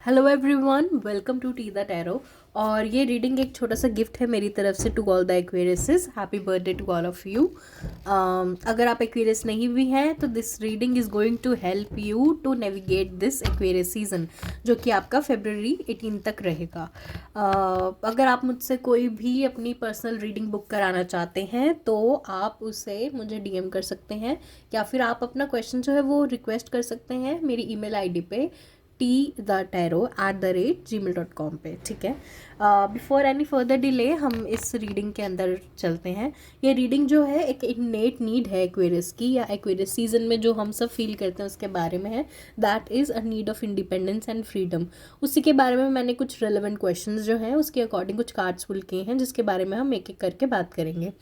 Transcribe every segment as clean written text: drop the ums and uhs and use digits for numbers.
Hello everyone, welcome to tea the tarot. और ये reading एक छोटा सा गिफ्ट है मेरी तरफ से to all the Aquariuses. Happy birthday to all of you. अगर आप एक्वेरियस नहीं भी हैं तो this reading is going to help you to navigate this Aquarius season, जो कि आपका February 18 तक रहेगा। अगर आप मुझसे कोई भी अपनी पर्सनल रीडिंग बुक कराना चाहते हैं तो आप उसे मुझे डीएम कर सकते हैं, या फिर आप अपना क्वेश्चन जो है वो रिक्वेस्ट कर सकते हैं मेरी ईमेल आईडी पे tthetarot@gmail.com पे। ठीक है, बिफोर एनी फर्दर डिले हम इस रीडिंग के अंदर चलते हैं। ये रीडिंग जो है एक इननेट नीड है एक्वेरियस की, या एक्वेरियस सीजन में जो हम सब फील करते हैं उसके बारे में है। That is a need of independence and freedom. उसी के बारे में मैंने कुछ रेलेवेंट क्वेश्चंस जो हैं उसके अकॉर्डिंग कुछ कार्ड्स पुल किए हैं, जिसके बारे में हम एक एक करके बात करेंगे।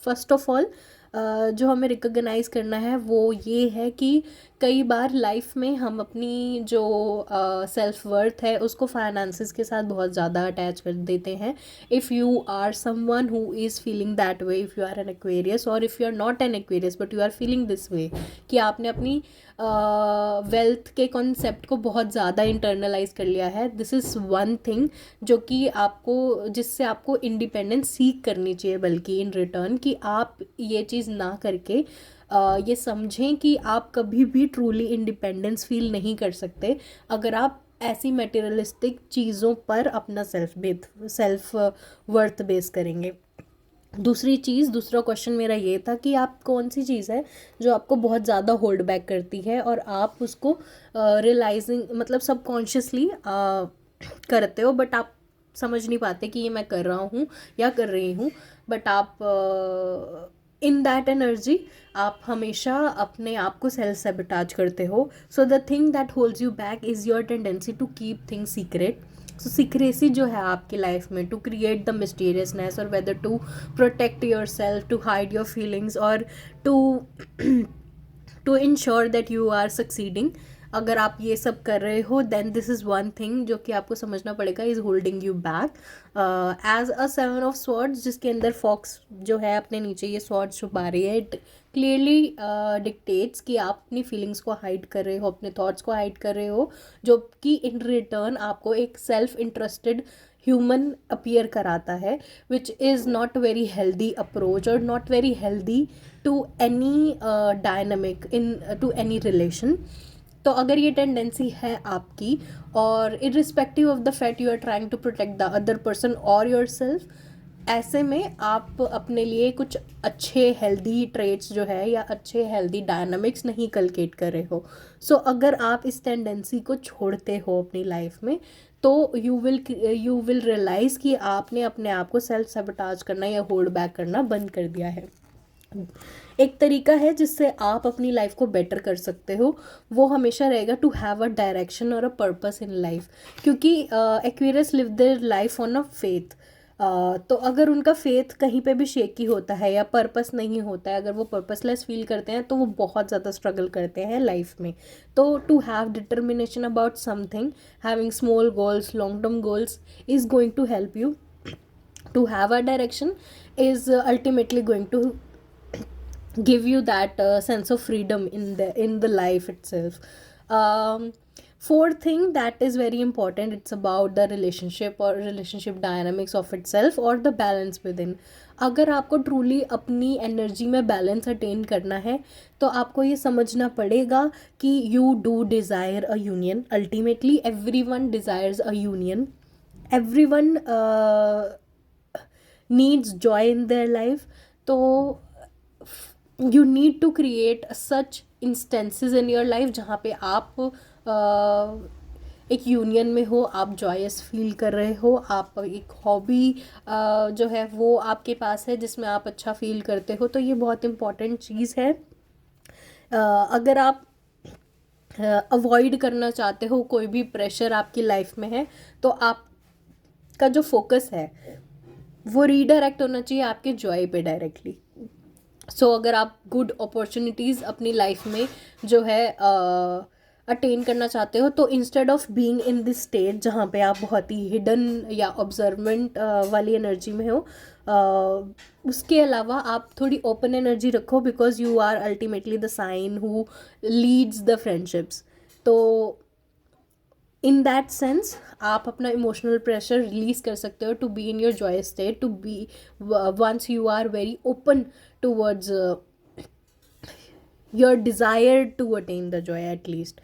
फर्स्ट ऑफ ऑल जो हमें रिकॉग्नाइज़ करना है वो ये है कि कई बार लाइफ में हम अपनी जो सेल्फ वर्थ है उसको फाइनेंसेस के साथ बहुत ज़्यादा अटैच कर देते हैं। If you are someone who is feeling that way, if you are an Aquarius और if you are not an Aquarius but you are feeling this way, कि आपने अपनी वेल्थ के कॉन्सेप्ट को बहुत ज़्यादा इंटरनलाइज कर लिया है, दिस इज़ वन थिंग जो कि आपको, जिससे आपको इंडिपेंडेंस सीख करनी चाहिए, बल्कि इन रिटर्न कि आप ये चीज़ ना करके ये समझें कि आप कभी भी ट्रूली इंडिपेंडेंस फील नहीं कर सकते अगर आप ऐसी मटेरियलिस्टिक चीज़ों पर अपना सेल्फ वर्थ बेस करेंगे। दूसरी चीज़, दूसरा क्वेश्चन मेरा ये था कि आप कौन सी चीज़ है जो आपको बहुत ज़्यादा होल्ड बैक करती है और आप उसको रियलाइजिंग मतलब सबकॉन्शियसली करते हो, बट आप समझ नहीं पाते कि ये मैं कर रहा हूँ या कर रही हूँ। बट आप इन दैट एनर्जी आप हमेशा अपने आप को सेल्फ सेबोटाज करते हो। So the thing that holds you back is your tendency to keep things secret. So secrecy जो है आपकी लाइफ में, टू क्रिएट द मिस्टीरियसनेस, और whether to protect yourself, to hide your feelings, और to to ensure that you are succeeding. अगर आप ये सब कर रहे हो then this is one thing जो कि आपको समझना पड़ेगा is holding you back. As a 7 of Swords, जिसके अंदर फॉक्स जो है अपने नीचे ये स्वॉर्ड छुपा रही है, इट क्लियरली डिक्टेट्स कि आप अपनी फीलिंग्स को हाइड कर रहे हो, अपने थॉट्स को हाइड कर रहे हो, जो कि इन रिटर्न आपको एक सेल्फ इंटरेस्टेड ह्यूमन अपीयर कराता है, which is not very healthy approach और not very healthy to any dynamic in to any relation. तो अगर ये टेंडेंसी है आपकी, और irrespective of the fact you are trying to protect the other person और योर सेल्फ, ऐसे में आप अपने लिए कुछ अच्छे हेल्दी ट्रेट्स जो है या अच्छे हेल्दी डायनामिक्स नहीं कल्केट कर रहे हो। सो अगर आप इस टेंडेंसी को छोड़ते हो अपनी लाइफ में तो यू विल रियलाइज़ कि आपने अपने आप को सेल्फ सबटाज करना या होल्ड बैक करना बंद कर दिया है। एक तरीका है जिससे आप अपनी लाइफ को बेटर कर सकते हो, वो हमेशा रहेगा टू हैव अ डायरेक्शन और अ पर्पस इन लाइफ। क्योंकि Aquarius live their life on a faith. तो अगर उनका फेथ कहीं पे भी शेकी होता है या पर्पस नहीं होता है, अगर वो पर्पसलेस फील करते हैं तो वो बहुत ज़्यादा स्ट्रगल करते हैं लाइफ में। तो to have determination about something, having small goals, long term goals is going to help you to have a direction, is ultimately going to give you that sense of freedom in the life itself. um, Fourth thing that is very important, it's about the relationship or relationship dynamics of itself or the balance within. अगर आपको truly अपनी energy में balance attain करना है तो आपको ये समझना पड़ेगा कि you do desire a union. Ultimately every one desires a union, everyone needs joy in their life. तो you need to create such instances in your life जहाँ पे आप एक यूनियन में हो, आप जॉयस फील कर रहे हो, आप एक हॉबी जो है वो आपके पास है जिसमें आप अच्छा फील करते हो। तो ये बहुत इम्पॉर्टेंट चीज़ है। अगर आप अवॉइड करना चाहते हो कोई भी प्रेशर आपकी लाइफ में है तो आपका जो फोकस है वो रीडायरेक्ट होना चाहिए आपके जॉय पे डायरेक्टली। सो अगर आप गुड अपॉर्चुनिटीज़ अपनी लाइफ में जो है अटेन करना चाहते हो तो instead of being in this state जहाँ पे आप बहुत ही हिडन या ऑब्जर्वेंट वाली एनर्जी में हो, उसके अलावा आप थोड़ी ओपन एनर्जी रखो, because you are ultimately the sign who leads the friendships. तो इन दैट सेंस आप अपना इमोशनल प्रेशर रिलीज कर सकते हो to be in your joy state, to be once you are very open towards your desire to attain the joy at least.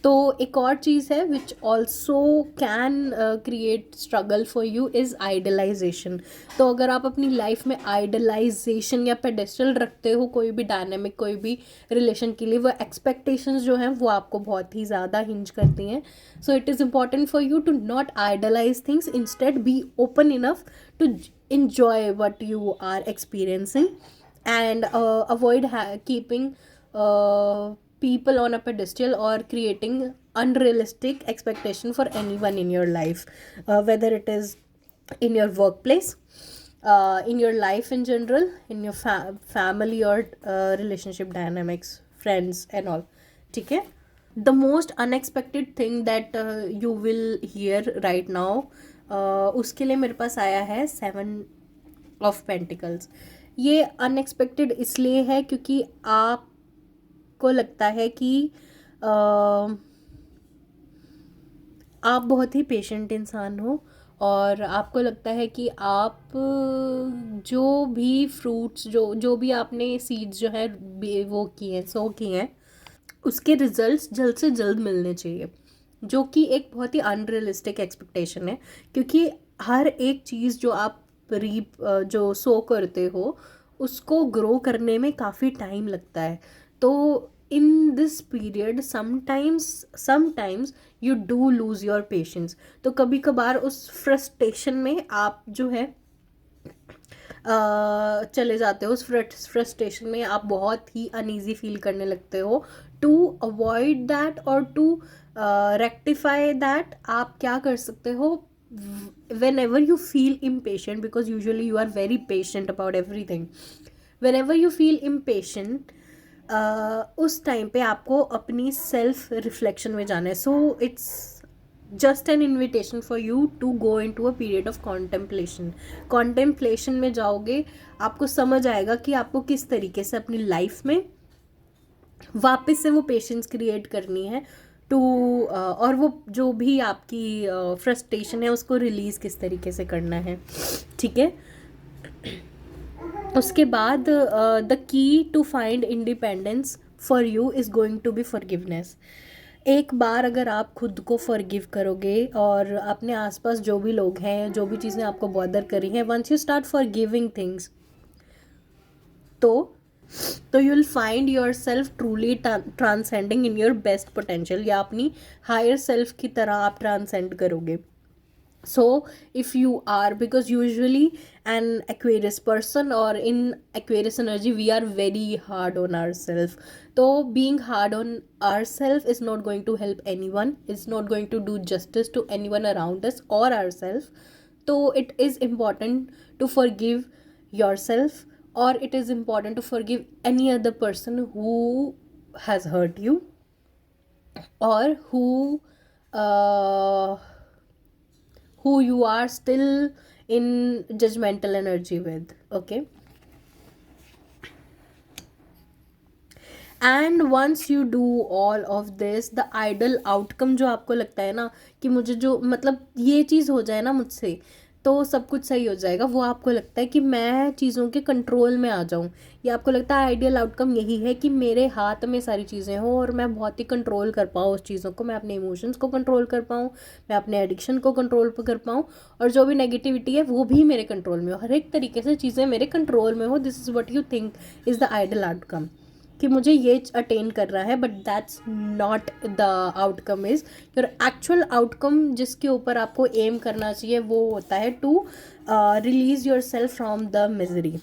तो एक और चीज़ है which also can create struggle for you is idealisation. तो अगर आप अपनी life में आइडलाइजेशन या पेडेस्टल रखते हो कोई भी डायनेमिक, कोई भी रिलेशन के लिए, वो एक्सपेक्टेशंस जो हैं वो आपको बहुत ही ज़्यादा हिंज करती हैं. So it is important for you to not idealise things, instead be open enough to enjoy what you are experiencing, and avoid keeping people on a pedestal or creating unrealistic expectation for anyone in your life, whether it is in your workplace, in your life in general, in your family or relationship dynamics, friends and all. ठीक है. The most unexpected thing that you will hear right now, उसके लिए मेरे पास आया है 7 of Pentacles. ये unexpected इसलिए है क्योंकि आपको लगता है कि आप बहुत ही पेशेंट इंसान हो, और आपको लगता है कि आप जो भी फ्रूट्स, जो भी आपने सीड्स जो है वो किए हैं, सो किए हैं, उसके रिजल्ट्स जल्द से जल्द मिलने चाहिए, जो कि एक बहुत ही अनरियलिस्टिक एक्सपेक्टेशन है. क्योंकि हर एक चीज़ जो आप जो सो करते हो उसको ग्रो करने में काफ़ी टाइम लगता है. तो in this period sometimes you do lose your patience. तो कभी कभार उस फ्रस्ट्रेशन में आप जो है चले जाते हो. उस फ्रस्ट्रेशन में आप बहुत ही अनईजी फील करने लगते हो. टू अवॉइड दैट और टू रेक्टिफाई दैट आप क्या कर सकते हो, whenever you feel impatient, because usually you are very patient about everything, whenever you feel impatient, उस टाइम पे आपको अपनी सेल्फ रिफ्लेक्शन में जाना है. So it's just an invitation for you to go into a period of contemplation में जाओगे, आपको समझ आएगा कि आपको किस तरीके से अपनी लाइफ में वापस से वो पेशेंस क्रिएट करनी है टू और वो जो भी आपकी फ्रस्ट्रेशन है उसको रिलीज़ किस तरीके से करना है. ठीक है. उसके बाद the key to find independence for you is going to be forgiveness. एक बार अगर आप खुद को फॉरगिव करोगे और अपने आसपास जो भी लोग हैं, जो भी चीज़ें आपको बॉदर करी हैं, once you start forgiving things, तो you will find yourself truly transcending in your best potential, या अपनी हायर सेल्फ की तरह आप ट्रांसेंड करोगे. So if you are, because usually an Aquarius person or in Aquarius energy we are very hard on ourselves. So being hard on ourselves is not going to help anyone, it's not going to do justice to anyone around us or ourselves. So it is important to forgive yourself, or it is important to forgive any other person who has hurt you or who you are still in judgmental energy with. Okay. And once you do all of this, the ideal outcome जो आपको लगता है ना कि मुझे जो मतलब ये चीज़ हो जाए ना मुझसे तो सब कुछ सही हो जाएगा, वो आपको लगता है कि मैं चीज़ों के कंट्रोल में आ जाऊँ, या आपको लगता है आइडियल आउटकम यही है कि मेरे हाथ में सारी चीज़ें हों और मैं बहुत ही कंट्रोल कर पाऊँ उस चीज़ों को, मैं अपने इमोशंस को कंट्रोल कर पाऊँ, मैं अपने एडिक्शन को कंट्रोल कर पाऊँ, और जो भी नेगेटिविटी है वो भी मेरे कंट्रोल में हो, हर एक तरीके से चीज़ें मेरे कंट्रोल में हो. This is what you think is the ideal outcome कि मुझे ये अटेन कर रहा है, but that's not the outcome. Is your actual outcome जिसके ऊपर आपको एम करना चाहिए वो होता है to release yourself from the misery.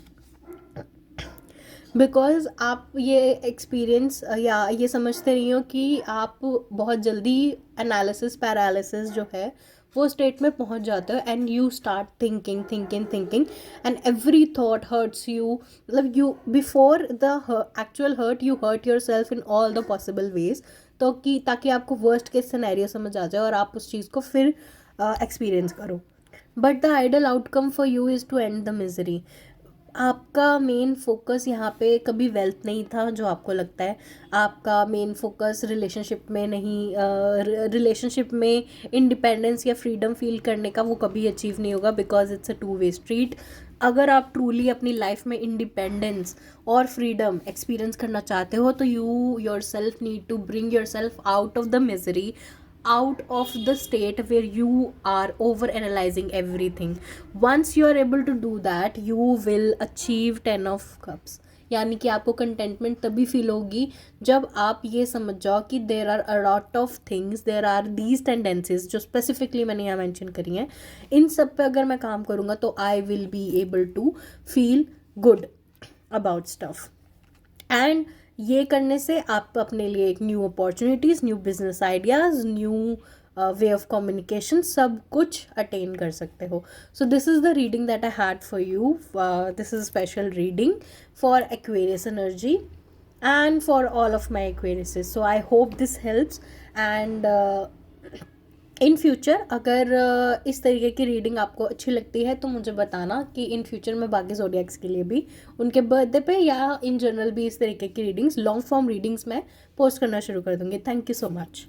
Because आप ये एक्सपीरियंस या ये समझते रही हो कि आप बहुत जल्दी एनालिसिस पैरालिसिस जो है वो स्टेट में पहुंच जाते हो, and you start thinking and every thought hurts you. मतलब you before the actual hurt you hurt yourself in all the possible ways, तो कि ताकि आपको वर्स्ट केस सिनेरियो समझ आ जाए और आप उस चीज़ को फिर एक्सपीरियंस करो. But the ideal outcome for you is to end the misery. आपका मेन फोकस यहाँ पे कभी वेल्थ नहीं था जो आपको लगता है, आपका मेन फोकस रिलेशनशिप में नहीं, रिलेशनशिप में इंडिपेंडेंस या फ्रीडम फील करने का वो कभी अचीव नहीं होगा, because it's a two way street. अगर आप ट्रूली अपनी लाइफ में इंडिपेंडेंस और फ्रीडम एक्सपीरियंस करना चाहते हो तो you yourself need to bring yourself out of the misery, out of the state where you are over analyzing everything. Once you are able to do that, you will achieve 10 of cups. यानी कि आपको containment तभी feel होगी जब आप ये समझ जाओ कि there are a lot of things, there are these tendencies जो स्पेसिफिकली मैंने यहाँ मेंशन करी हैं, इन सब पे अगर मैं काम करूँगा तो I will be able to feel good about stuff. And ये करने से आप अपने लिए एक new opportunities, new business ideas, new way of communication सब कुछ अटेन कर सकते हो। So this is the reading that I had for you. This is special reading for Aquarius energy and for all of my Aquariuses. So I hope this helps, and in future अगर इस तरीके की reading आपको अच्छी लगती है तो मुझे बताना कि इन फ्यूचर में बाकी ज़ोडिएक्स के लिए भी उनके बर्थडे पे या इन जनरल भी इस तरीके की रीडिंग्स, लॉन्ग फॉर्म रीडिंग्स मैं पोस्ट करना शुरू कर दूँगी। Thank you so much.